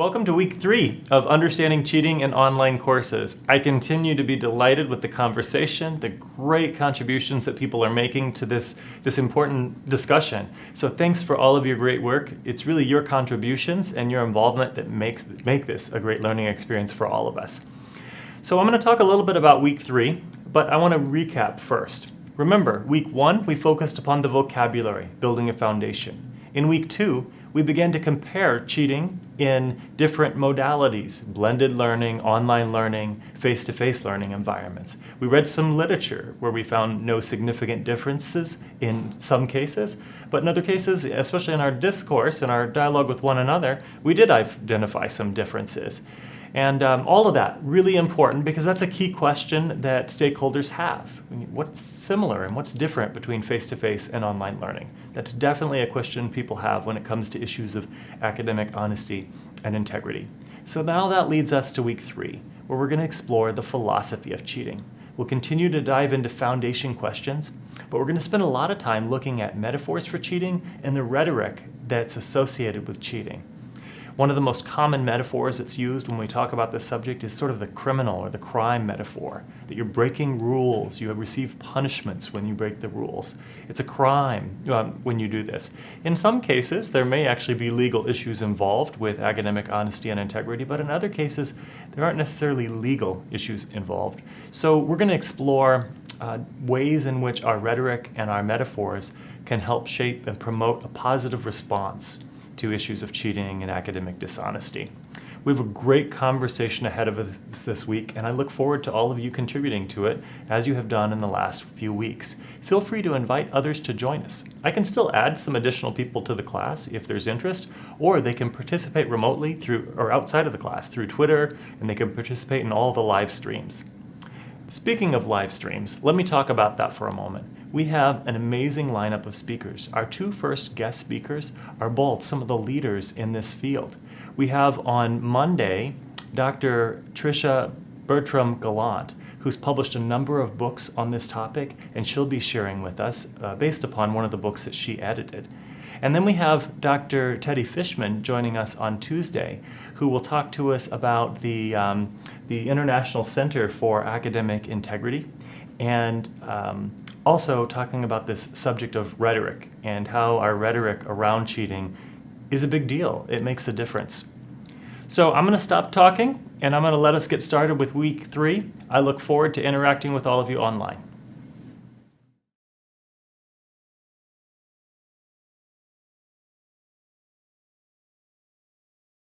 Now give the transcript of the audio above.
Welcome to week 3 of Understanding Cheating in Online Courses. I continue to be delighted with the conversation, the great contributions that people are making to this important discussion. So thanks for all of your great work. It's really your contributions and your involvement that make this a great learning experience for all of us. So I'm going to talk a little bit about week 3, but I want to recap first. Remember, week 1 we focused upon the vocabulary, building a foundation. In week 2, we began to compare cheating in different modalities, blended learning, online learning, face-to-face learning environments. We read some literature where we found no significant differences in some cases, but in other cases, especially in our discourse and our dialogue with one another, we did identify some differences. And all of that, really important because that's a key question that stakeholders have. What's similar and what's different between face-to-face and online learning? That's definitely a question people have when it comes to issues of academic honesty and integrity. So now that leads us to week 3, where we're going to explore the philosophy of cheating. We'll continue to dive into foundation questions, but we're going to spend a lot of time looking at metaphors for cheating and the rhetoric that's associated with cheating. One of the most common metaphors that's used when we talk about this subject is sort of the criminal or the crime metaphor, that you're breaking rules, you receive punishments when you break the rules. It's a crime when you do this. In some cases, there may actually be legal issues involved with academic honesty and integrity, but in other cases, there aren't necessarily legal issues involved. So we're going to explore ways in which our rhetoric and our metaphors can help shape and promote a positive response to issues of cheating and academic dishonesty. We have a great conversation ahead of us this week, and I look forward to all of you contributing to it as you have done in the last few weeks. Feel free to invite others to join us. I can still add some additional people to the class if there's interest, or they can participate remotely through or outside of the class through Twitter, and they can participate in all the live streams. Speaking of live streams, let me talk about that for a moment. We have an amazing lineup of speakers. Our 2 first guest speakers are both some of the leaders in this field. We have on Monday, Dr. Tricia Bertram-Gallant, who's published a number of books on this topic, and she'll be sharing with us based upon one of the books that she edited. And then we have Dr. Teddy Fishman joining us on Tuesday, who will talk to us about the International Center for Academic Integrity, and also talking about this subject of rhetoric and how our rhetoric around cheating is a big deal. It makes a difference. So I'm going to stop talking, and I'm going to let us get started with week 3. I look forward to interacting with all of you online.